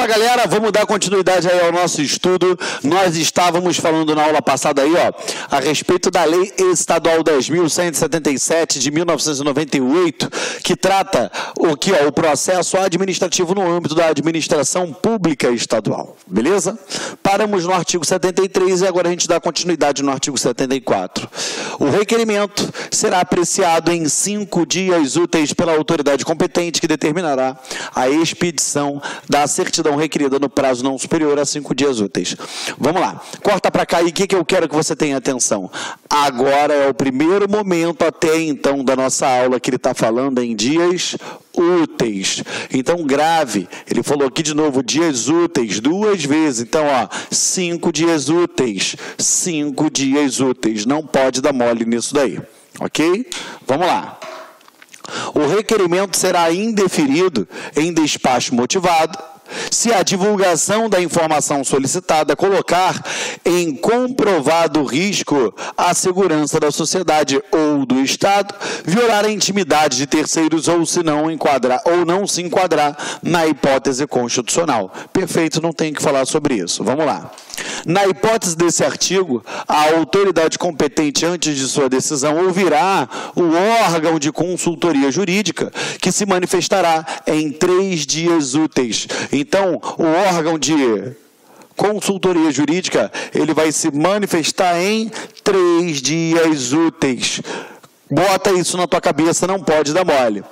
Fala, galera, vamos dar continuidade aí ao nosso estudo. Nós estávamos falando na aula passada aí, ó, a respeito da Lei Estadual 10.177 de 1998, que trata o processo administrativo no âmbito da administração pública estadual, beleza? Paramos no artigo 73 e agora a gente dá continuidade no artigo 74. O requerimento será apreciado em 5 dias úteis pela autoridade competente que determinará a expedição da certidão requerida no prazo não superior a 5 dias úteis. Vamos lá, corta para cá e o que eu quero que você tenha atenção. Agora é o primeiro momento até então da nossa aula que ele está falando em dias úteis. Então grave, ele falou aqui de novo dias úteis, 2 vezes, então ó, 5 dias úteis, 5 dias úteis, não pode dar mole nisso daí, ok? Vamos lá. O requerimento será indeferido em despacho motivado se a divulgação da informação solicitada colocar em comprovado risco à segurança da sociedade ou do Estado, violar a intimidade de terceiros ou se não enquadrar ou não se enquadrar na hipótese constitucional. Perfeito, não tem que falar sobre isso. Vamos lá. Na hipótese desse artigo, a autoridade competente, antes de sua decisão, ouvirá o órgão de consultoria jurídica, que se manifestará em 3 dias úteis. Então, o órgão de consultoria jurídica, ele vai se manifestar em 3 dias úteis. Bota isso na tua cabeça, não pode dar mole.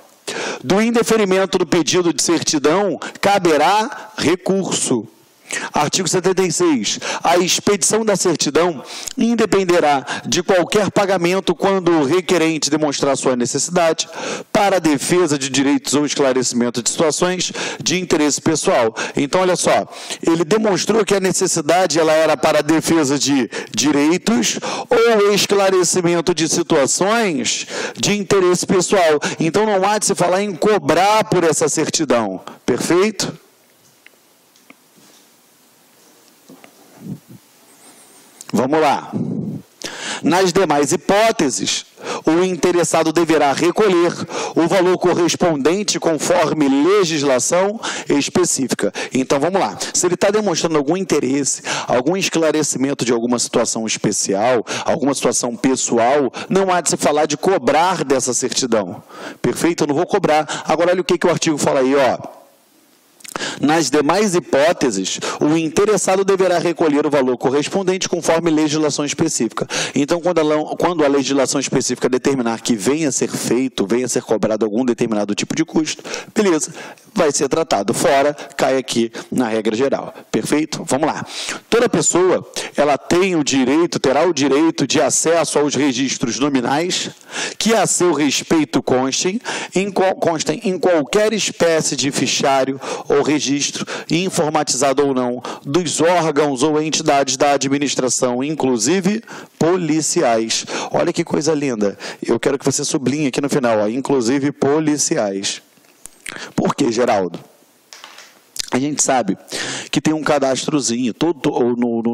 Do indeferimento do pedido de certidão, caberá recurso. Artigo 76. A expedição da certidão independerá de qualquer pagamento quando o requerente demonstrar sua necessidade para a defesa de direitos ou esclarecimento de situações de interesse pessoal. Então, olha só, ele demonstrou que a necessidade ela era para a defesa de direitos ou esclarecimento de situações de interesse pessoal. Então, não há de se falar em cobrar por essa certidão. Perfeito? Vamos lá. Nas demais hipóteses, o interessado deverá recolher o valor correspondente conforme legislação específica. Então, vamos lá. Se ele está demonstrando algum interesse, algum esclarecimento de alguma situação especial, alguma situação pessoal, não há de se falar de cobrar dessa certidão. Perfeito? Eu não vou cobrar. Agora, olha o que o artigo fala aí, ó. Nas demais hipóteses, o interessado deverá recolher o valor correspondente conforme legislação específica. Então, quando a legislação específica determinar que venha a ser feito, venha a ser cobrado algum determinado tipo de custo, beleza, vai ser tratado. Fora, cai aqui na regra geral. Perfeito? Vamos lá. Toda pessoa, ela tem o direito, terá o direito de acesso aos registros nominais que a seu respeito constem em qualquer espécie de fichário ou registro, informatizado ou não, dos órgãos ou entidades da administração, inclusive policiais. Olha que coisa linda. Eu quero que você sublinhe aqui no final, ó, inclusive policiais. Por quê, Geraldo? A gente sabe que tem um cadastrozinho,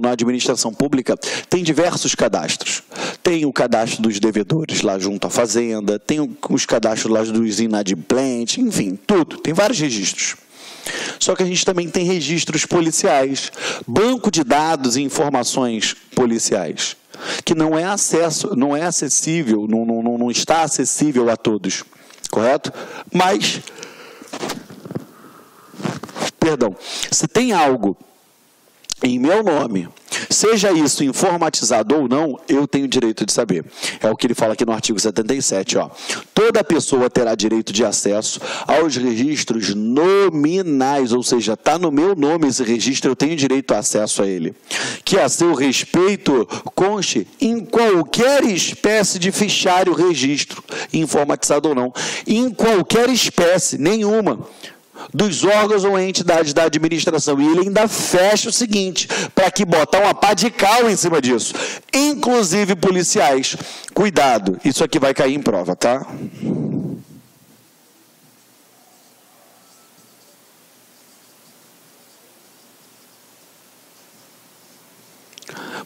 na administração pública tem diversos cadastros. Tem o cadastro dos devedores lá junto à Fazenda, tem os cadastros lá dos inadimplentes, enfim, tudo. Tem vários registros. Só que a gente também tem registros policiais, banco de dados e informações policiais, que não é acessível, não está acessível a todos, correto? Mas, se tem algo em meu nome, seja isso informatizado ou não, eu tenho direito de saber. É o que ele fala aqui no artigo 77. Ó. Toda pessoa terá direito de acesso aos registros nominais, ou seja, está no meu nome esse registro, eu tenho direito a acesso a ele. Que a seu respeito conste em qualquer espécie de fichário registro, informatizado ou não, em qualquer espécie, nenhuma, dos órgãos ou entidades da administração. E ele ainda fecha o seguinte, para que botar uma pá de cal em cima disso. Inclusive policiais. Cuidado, isso aqui vai cair em prova, tá?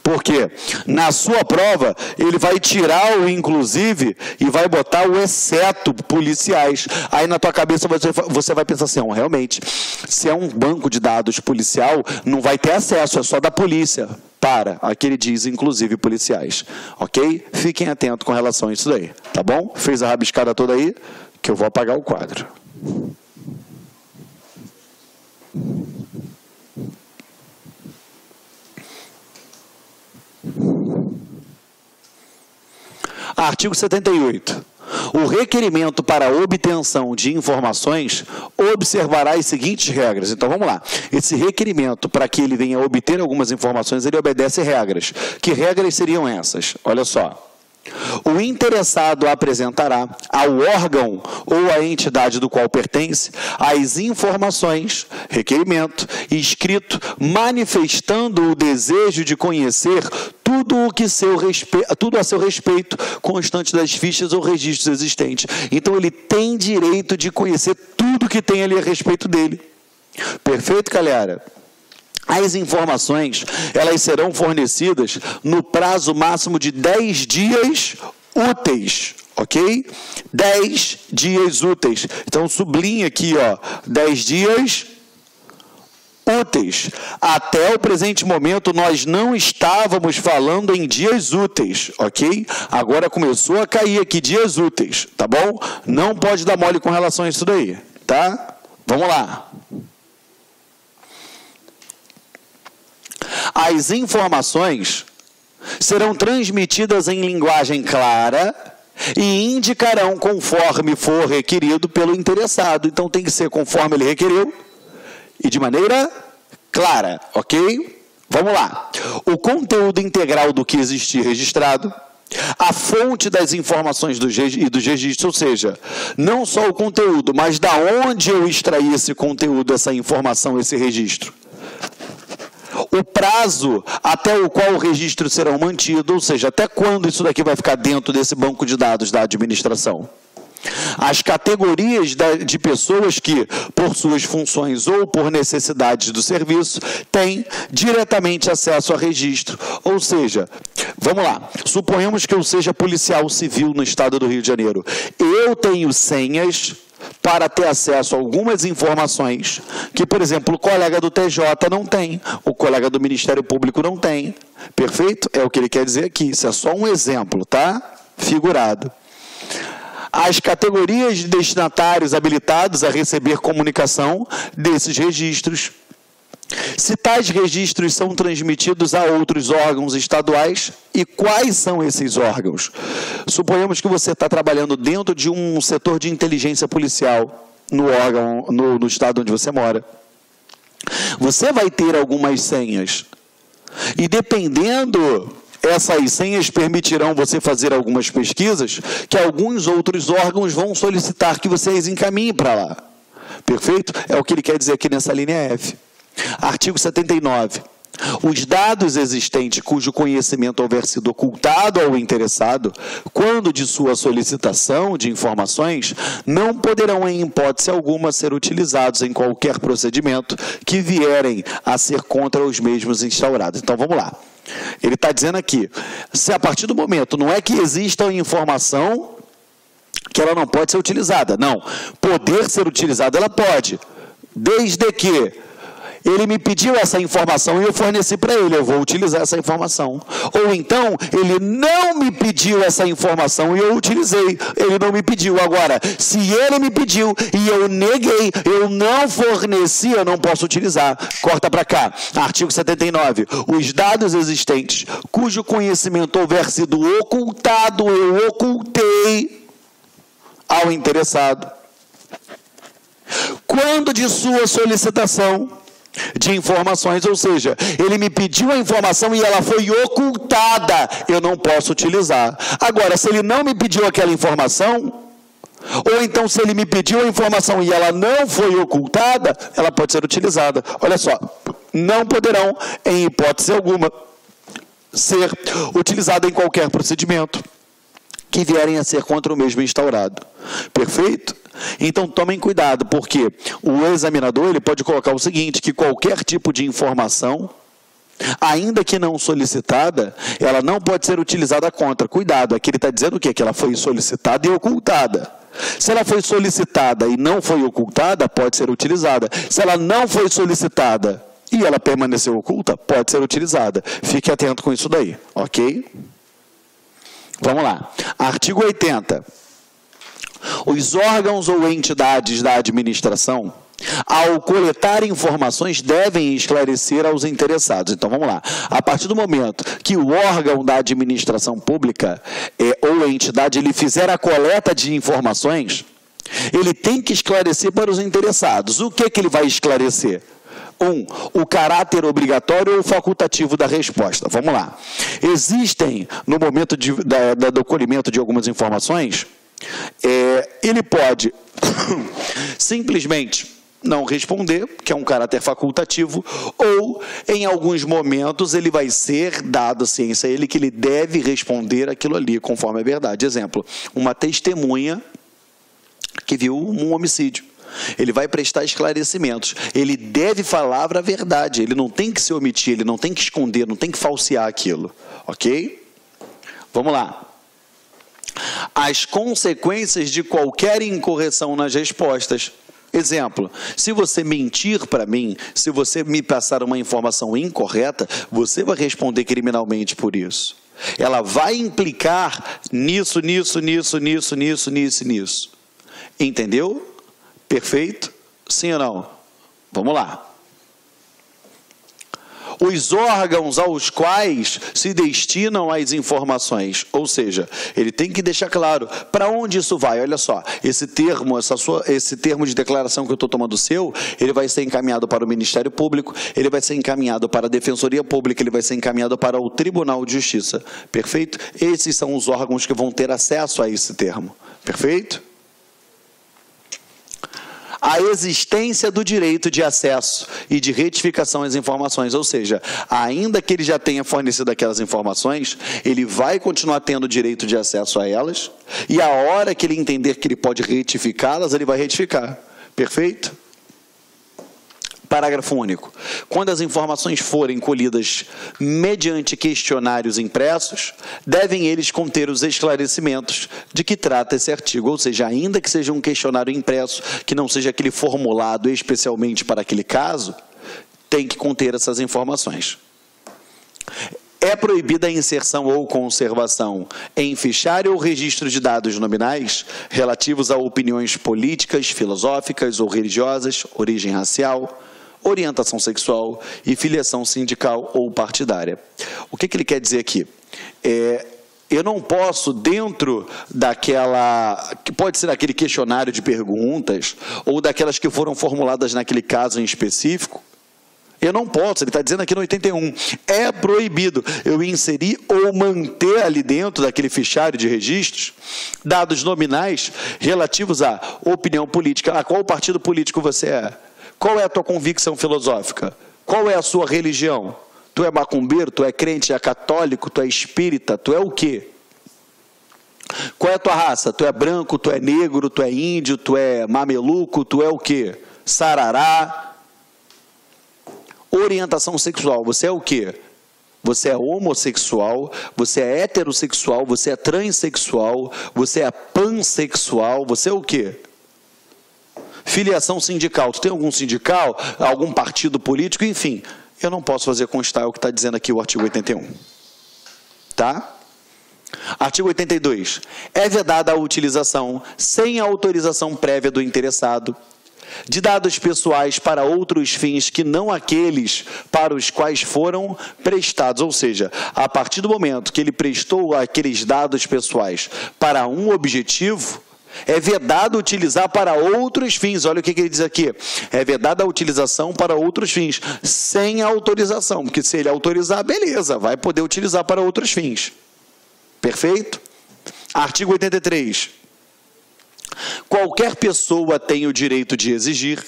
Porque na sua prova, ele vai tirar o inclusive e vai botar o exceto policiais. Aí na tua cabeça você vai pensar assim, realmente, se é um banco de dados policial, não vai ter acesso, é só da polícia. Aqui ele diz, inclusive, policiais. Ok? Fiquem atentos com relação a isso daí. Tá bom? Fez a rabiscada toda aí, que eu vou apagar o quadro. Artigo 78. O requerimento para obtenção de informações observará as seguintes regras. Então, vamos lá. Esse requerimento, para que ele venha obter algumas informações, ele obedece regras. Que regras seriam essas? Olha só. O interessado apresentará ao órgão ou à entidade do qual pertence as informações, requerimento, escrito, manifestando o desejo de conhecer tudo a seu respeito, constante das fichas ou registros existentes. Então, ele tem direito de conhecer tudo que tem ali a respeito dele. Perfeito, galera? As informações, elas serão fornecidas no prazo máximo de 10 dias úteis, ok? 10 dias úteis. Então, sublinha aqui, 10 dias úteis. Até o presente momento, nós não estávamos falando em dias úteis, ok? Agora começou a cair aqui dias úteis, tá bom? Não pode dar mole com relação a isso daí, tá? Vamos lá. As informações serão transmitidas em linguagem clara e indicarão conforme for requerido pelo interessado. Então, tem que ser conforme ele requeriu e de maneira clara, ok? Vamos lá. O conteúdo integral do que existir registrado, a fonte das informações e dos registros, ou seja, não só o conteúdo, mas da onde eu extraí esse conteúdo, essa informação, esse registro. O prazo até o qual o registro será mantido, ou seja, até quando isso daqui vai ficar dentro desse banco de dados da administração. As categorias de pessoas que, por suas funções ou por necessidades do serviço, têm diretamente acesso a registro. Ou seja, vamos lá, suponhamos que eu seja policial civil no estado do Rio de Janeiro. Eu tenho senhas para ter acesso a algumas informações que, por exemplo, o colega do TJ não tem, o colega do Ministério Público não tem. Perfeito? É o que ele quer dizer aqui. Isso é só um exemplo, tá? Figurado. As categorias de destinatários habilitados a receber comunicação desses registros. Se tais registros são transmitidos a outros órgãos estaduais, e quais são esses órgãos? Suponhamos que você está trabalhando dentro de um setor de inteligência policial no órgão, no estado onde você mora. Você vai ter algumas senhas, e dependendo, essas senhas permitirão você fazer algumas pesquisas que alguns outros órgãos vão solicitar que vocês encaminhem para lá. Perfeito? É o que ele quer dizer aqui nessa linha F. Artigo 79. Os dados existentes cujo conhecimento houver sido ocultado ao interessado, quando de sua solicitação de informações, não poderão em hipótese alguma ser utilizados em qualquer procedimento que vierem a ser contra os mesmos instaurados. Então, vamos lá. Ele está dizendo aqui, se a partir do momento, não é que exista informação que ela não pode ser utilizada. Não, poder ser utilizada ela pode, desde que ele me pediu essa informação e eu forneci para ele, eu vou utilizar essa informação. Ou então, ele não me pediu essa informação e eu utilizei, ele não me pediu. Agora, se ele me pediu e eu neguei, eu não forneci, eu não posso utilizar. Corta para cá. Artigo 79. Os dados existentes, cujo conhecimento houver sido ocultado, eu ocultei ao interessado. Quando de sua solicitação de informações, ou seja, ele me pediu a informação e ela foi ocultada, eu não posso utilizar. Agora, se ele não me pediu aquela informação, ou então se ele me pediu a informação e ela não foi ocultada, ela pode ser utilizada. Olha só, não poderão, em hipótese alguma, ser utilizada em qualquer procedimento que vierem a ser contra o mesmo instaurado. Perfeito? Então, tomem cuidado, porque o examinador ele pode colocar o seguinte, que qualquer tipo de informação Ainda que não solicitada, ela não pode ser utilizada contra. Cuidado, aqui ele está dizendo o quê? Que ela foi solicitada e ocultada. Se ela foi solicitada e não foi ocultada, pode ser utilizada. Se ela não foi solicitada e ela permaneceu oculta, pode ser utilizada. Fique atento com isso daí, ok? Vamos lá. Artigo 80. Os órgãos ou entidades da administração, ao coletar informações, devem esclarecer aos interessados. Então, vamos lá. A partir do momento que o órgão da administração pública ou entidade ele fizer a coleta de informações, ele tem que esclarecer para os interessados. O que ele vai esclarecer? O caráter obrigatório ou facultativo da resposta. Vamos lá. Existem, no momento do colhimento de algumas informações, ele pode simplesmente não responder, que é um caráter facultativo, ou, em alguns momentos, ele vai ser dado ciência a ele que ele deve responder aquilo ali, conforme a verdade. Exemplo, uma testemunha que viu um homicídio. Ele vai prestar esclarecimentos. Ele deve falar a verdade. Ele não tem que se omitir, ele não tem que esconder, não tem que falsear aquilo. Ok? Vamos lá. As consequências de qualquer incorreção nas respostas. Exemplo, se você mentir para mim, se você me passar uma informação incorreta, você vai responder criminalmente por isso. Ela vai implicar nisso. Entendeu? Perfeito? Sim ou não? Vamos lá. Os órgãos aos quais se destinam as informações, ou seja, ele tem que deixar claro para onde isso vai. Olha só, esse termo de declaração que eu estou tomando seu, ele vai ser encaminhado para o Ministério Público, ele vai ser encaminhado para a Defensoria Pública, ele vai ser encaminhado para o Tribunal de Justiça. Perfeito? Esses são os órgãos que vão ter acesso a esse termo. Perfeito? A existência do direito de acesso e de retificação às informações, ou seja, ainda que ele já tenha fornecido aquelas informações, ele vai continuar tendo direito de acesso a elas, e a hora que ele entender que ele pode retificá-las, ele vai retificar. Perfeito? Parágrafo único. Quando as informações forem colhidas mediante questionários impressos, devem eles conter os esclarecimentos de que trata esse artigo, ou seja, ainda que seja um questionário impresso, que não seja aquele formulado especialmente para aquele caso, tem que conter essas informações. É proibida a inserção ou conservação em fichário ou registro de dados nominais relativos a opiniões políticas, filosóficas ou religiosas, origem racial, orientação sexual e filiação sindical ou partidária. O que ele quer dizer aqui? Eu não posso, dentro daquela, que pode ser aquele questionário de perguntas, ou daquelas que foram formuladas naquele caso em específico, eu não posso, ele está dizendo aqui no 81, é proibido eu inserir ou manter ali dentro daquele fichário de registros dados nominais relativos à opinião política, a qual partido político você é. Qual é a tua convicção filosófica? Qual é a sua religião? Tu é macumbeiro, tu é crente, é católico, tu é espírita, tu é o quê? Qual é a tua raça? Tu é branco, tu é negro, tu é índio, tu é mameluco, tu é o quê? Sarará. Orientação sexual, você é o quê? Você é homossexual, você é heterossexual, você é transexual, você é pansexual, você é o quê? Filiação sindical, tu tem algum sindical, algum partido político, enfim, eu não posso fazer constar o que está dizendo aqui o artigo 81. Tá? Artigo 82. É vedada a utilização, sem autorização prévia do interessado, de dados pessoais para outros fins que não aqueles para os quais foram prestados. Ou seja, a partir do momento que ele prestou aqueles dados pessoais para um objetivo, é vedado utilizar para outros fins. Olha o que ele diz aqui. É vedada a utilização para outros fins, sem autorização. Porque se ele autorizar, beleza, vai poder utilizar para outros fins. Perfeito? Artigo 83. Qualquer pessoa tem o direito de exigir,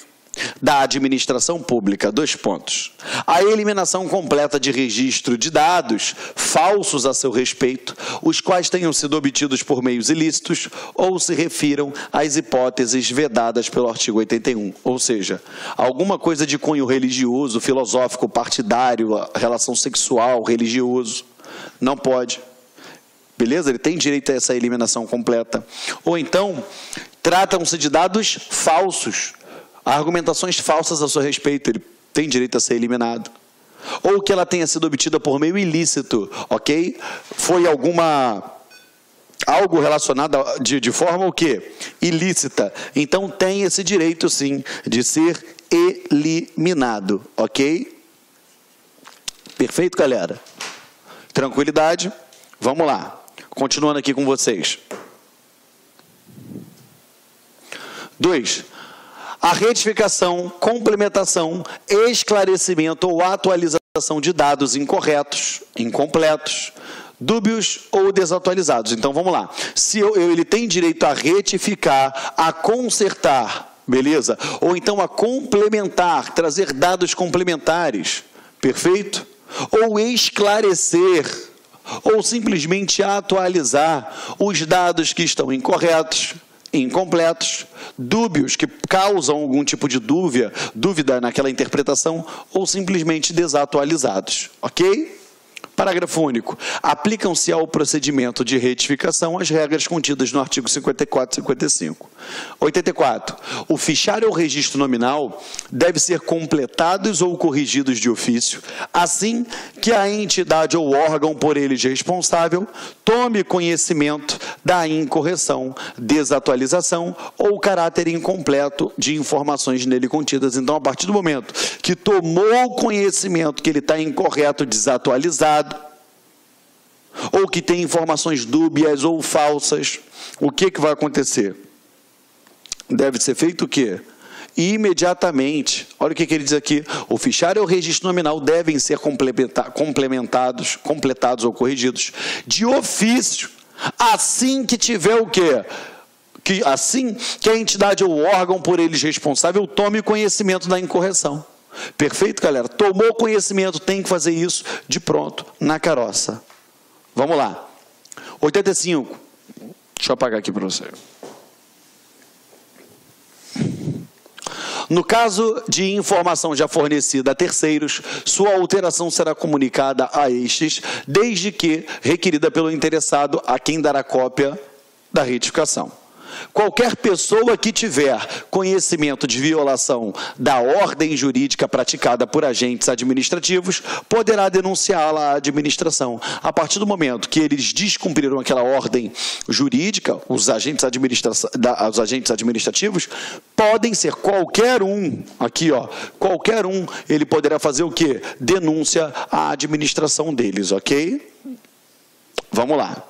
da administração pública, 2 pontos. A eliminação completa de registro de dados falsos a seu respeito, os quais tenham sido obtidos por meios ilícitos ou se refiram às hipóteses vedadas pelo artigo 81, ou seja, alguma coisa de cunho religioso, filosófico, partidário, relação sexual, religioso, não pode. Beleza? Ele tem direito a essa eliminação completa. Ou então, tratam-se de dados falsos, argumentações falsas a seu respeito, ele tem direito a ser eliminado. Ou que ela tenha sido obtida por meio ilícito, ok? Foi algo relacionado de forma o quê? Ilícita. Então tem esse direito sim de ser eliminado, ok? Perfeito, galera? Tranquilidade? Vamos lá. Continuando aqui com vocês. 2. A retificação, complementação, esclarecimento ou atualização de dados incorretos, incompletos, dúbios ou desatualizados. Então, vamos lá. Se ele tem direito a retificar, a consertar, beleza? Ou então a complementar, trazer dados complementares, perfeito? Ou esclarecer, ou simplesmente atualizar os dados que estão incorretos, incompletos, dúbios, que causam algum tipo de dúvida naquela interpretação, ou simplesmente desatualizados, ok? Parágrafo único. Aplicam-se ao procedimento de retificação as regras contidas no artigo 54 e 55. 84. O fichário ou registro nominal deve ser completados ou corrigidos de ofício, assim que a entidade ou órgão por eles responsável tome conhecimento da incorreção, desatualização ou caráter incompleto de informações nele contidas. Então, a partir do momento que tomou conhecimento que ele está incorreto, desatualizado, ou que tem informações dúbias ou falsas, o que vai acontecer? Deve ser feito o quê? Imediatamente. Olha o que ele diz aqui. O fichário e o registro nominal devem ser completados ou corrigidos de ofício, assim que tiver o quê? Assim que a entidade ou órgão por eles responsável tome conhecimento da incorreção. Perfeito, galera? Tomou conhecimento, tem que fazer isso de pronto, na caroça. Vamos lá. 85. Deixa eu apagar aqui para você. No caso de informação já fornecida a terceiros, sua alteração será comunicada a estes, desde que requerida pelo interessado a quem dará cópia da retificação. Qualquer pessoa que tiver conhecimento de violação da ordem jurídica praticada por agentes administrativos poderá denunciá-la à administração. A partir do momento que eles descumpriram aquela ordem jurídica, os agentes administrativos podem ser qualquer um, aqui ó, qualquer um, ele poderá fazer o quê? Denúncia à administração deles, ok? Vamos lá.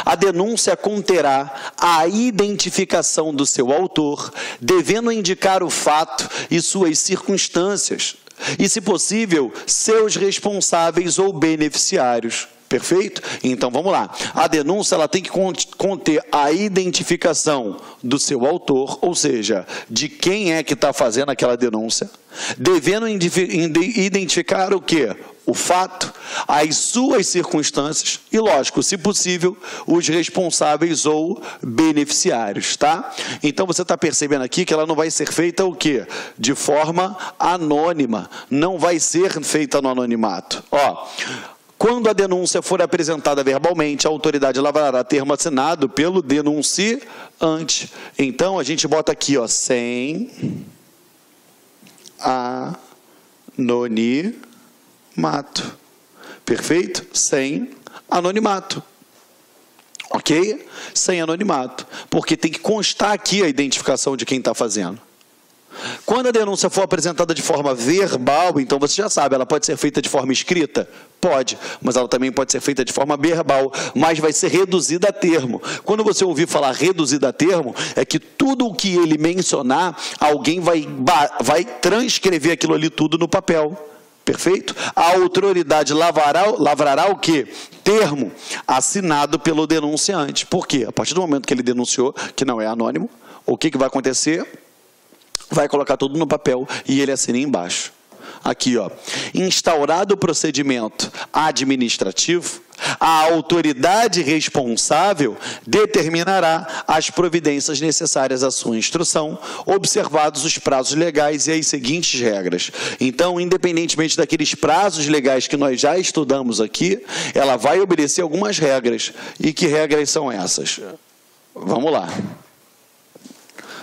A denúncia conterá a identificação do seu autor, devendo indicar o fato e suas circunstâncias, e, se possível, seus responsáveis ou beneficiários. Perfeito? Então, vamos lá. A denúncia ela tem que conter a identificação do seu autor, ou seja, de quem é que está fazendo aquela denúncia, devendo identificar o quê? O fato, as suas circunstâncias e, lógico, se possível, os responsáveis ou beneficiários, tá? Então, você está percebendo aqui que ela não vai ser feita o quê? De forma anônima, não vai ser feita no anonimato. Ó, quando a denúncia for apresentada verbalmente, a autoridade lavrará termo assinado pelo denunciante. Então, a gente bota aqui, ó, sem anonimato. Perfeito? Sem anonimato. Ok? Sem anonimato. Porque tem que constar aqui a identificação de quem está fazendo. Quando a denúncia for apresentada de forma verbal, então você já sabe, ela pode ser feita de forma escrita? Pode, mas ela também pode ser feita de forma verbal, mas vai ser reduzida a termo. Quando você ouvir falar reduzida a termo, é que tudo o que ele mencionar, alguém vai transcrever aquilo ali tudo no papel. Perfeito? A autoridade lavrará o quê? Termo assinado pelo denunciante. Por quê? A partir do momento que ele denunciou, que não é anônimo, o que vai acontecer? vai colocar tudo no papel e ele assina embaixo. Aqui, ó, instaurado o procedimento administrativo, a autoridade responsável determinará as providências necessárias à sua instrução, observados os prazos legais e as seguintes regras. Então, independentemente daqueles prazos legais que nós já estudamos aqui, ela vai obedecer algumas regras. E que regras são essas? Vamos lá.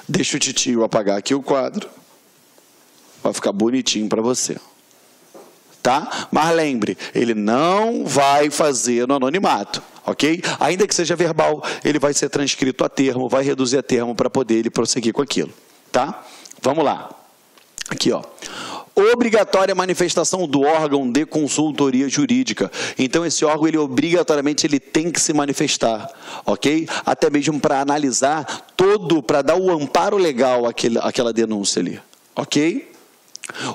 Deixa o titio apagar aqui o quadro. Vai ficar bonitinho para você. Tá? Mas lembre, ele não vai fazer no anonimato, ok? Ainda que seja verbal, ele vai ser transcrito a termo, vai reduzir a termo para poder ele prosseguir com aquilo, tá? Vamos lá. Aqui, ó. Obrigatória manifestação do órgão de consultoria jurídica. Então, esse órgão, ele obrigatoriamente ele tem que se manifestar, ok? Até mesmo para analisar para dar o amparo legal àquela denúncia ali, ok?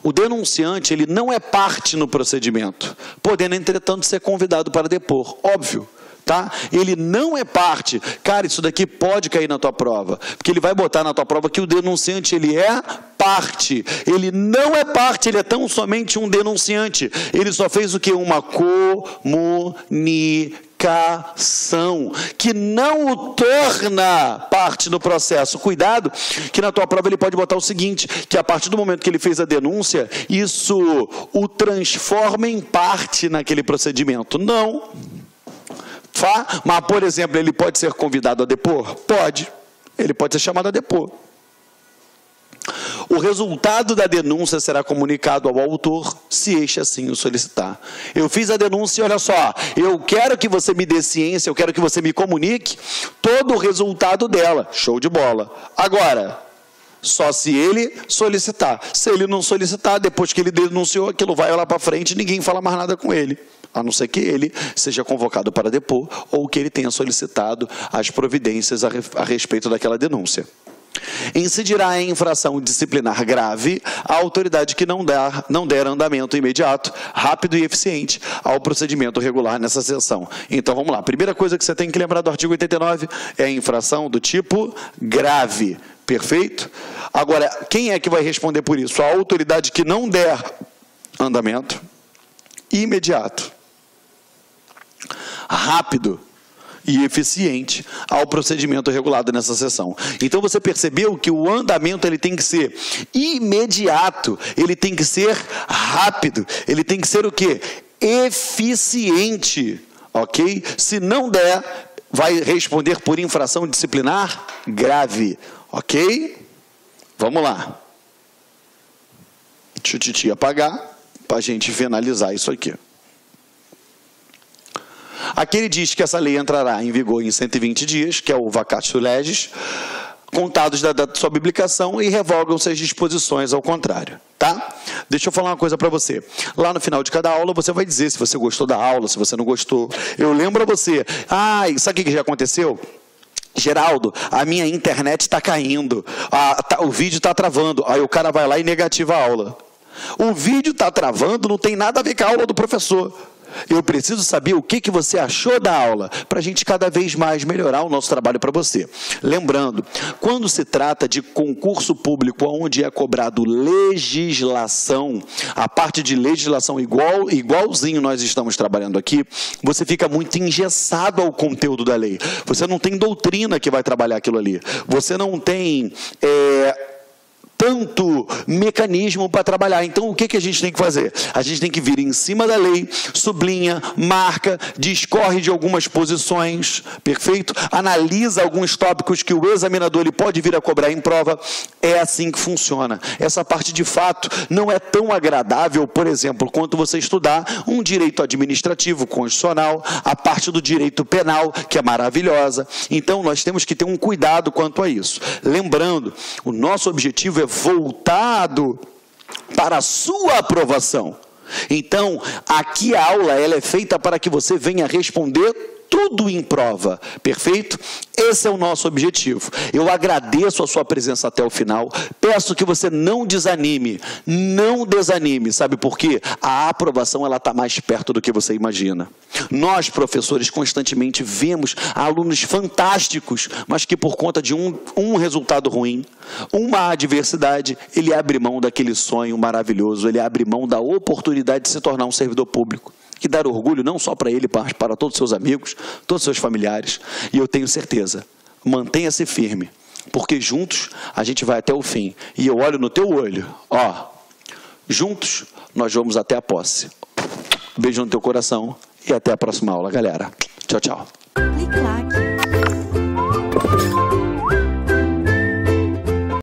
O denunciante, ele não é parte no procedimento, podendo, entretanto, ser convidado para depor, óbvio, tá? Ele não é parte. Cara, isso daqui pode cair na tua prova, porque ele vai botar na tua prova que o denunciante, ele é parte. Ele não é parte, ele é tão somente um denunciante. Ele só fez o quê? Uma comunicação, que não o torna parte do processo. Cuidado, que na tua prova ele pode botar o seguinte, que a partir do momento que ele fez a denúncia, isso o transforma em parte naquele procedimento. Não. Mas, por exemplo, ele pode ser convidado a depor? Pode. Ele pode ser chamado a depor. O resultado da denúncia será comunicado ao autor, se este assim o solicitar. Eu fiz a denúncia e olha só, eu quero que você me dê ciência, eu quero que você me comunique todo o resultado dela. Show de bola. Agora, só se ele solicitar. Se ele não solicitar, depois que ele denunciou, aquilo vai lá para frente e ninguém fala mais nada com ele. A não ser que ele seja convocado para depor ou que ele tenha solicitado as providências a respeito daquela denúncia. Incidirá em infração disciplinar grave a autoridade que não der andamento imediato, rápido e eficiente ao procedimento regular nessa seção. Então, vamos lá. A primeira coisa que você tem que lembrar do artigo 89 é a infração do tipo grave. Perfeito? Agora, quem é que vai responder por isso? A autoridade que não der andamento imediato, rápido e eficiente ao procedimento regulado nessa seção. Então, você percebeu que o andamento ele tem que ser imediato, ele tem que ser rápido, ele tem que ser o quê? Eficiente, ok? Se não der, vai responder por infração disciplinar grave, ok? Vamos lá. Deixa o titi apagar para a gente finalizar isso aqui. Aqui ele diz que essa lei entrará em vigor em 120 dias, que é o vacatio legis, contados da data de sua publicação, e revogam-se as disposições ao contrário, tá? Deixa eu falar uma coisa para você. Lá no final de cada aula, você vai dizer se você gostou da aula, se você não gostou. Eu lembro a você, sabe o que já aconteceu? Geraldo, a minha internet está caindo, o vídeo está travando. Aí o cara vai lá e negativa a aula. O vídeo está travando, não tem nada a ver com a aula do professor. Eu preciso saber o que você achou da aula, para a gente cada vez mais melhorar o nosso trabalho para você. Lembrando, quando se trata de concurso público onde é cobrado legislação, a parte de legislação igualzinho nós estamos trabalhando aqui, você fica muito engessado ao conteúdo da lei. Você não tem doutrina que vai trabalhar aquilo ali. Você não tem tanto mecanismo para trabalhar. Então, o que a gente tem que fazer? A gente tem que vir em cima da lei, sublinha, marca, discorre de algumas posições, perfeito? Analisa alguns tópicos que o examinador ele pode vir a cobrar em prova. É assim que funciona. Essa parte, de fato, não é tão agradável, por exemplo, quanto você estudar um direito administrativo, constitucional, a parte do direito penal, que é maravilhosa. Então, nós temos que ter um cuidado quanto a isso. Lembrando, o nosso objetivo é voltado para a sua aprovação. Então, aqui a aula ela é feita para que você venha responder tudo em prova, perfeito? Esse é o nosso objetivo. Eu agradeço a sua presença até o final, peço que você não desanime, sabe por quê? A aprovação ela está mais perto do que você imagina. Nós, professores, constantemente vemos alunos fantásticos, mas que por conta de um resultado ruim, uma adversidade, ele abre mão daquele sonho maravilhoso, ele abre mão da oportunidade de se tornar um servidor público, que dá orgulho não só para ele, mas para todos os seus amigos, todos os seus familiares. E eu tenho certeza, mantenha-se firme, porque juntos a gente vai até o fim. E eu olho no teu olho, ó, juntos nós vamos até a posse. Beijo no teu coração e até a próxima aula, galera. Tchau, tchau. Clique lá.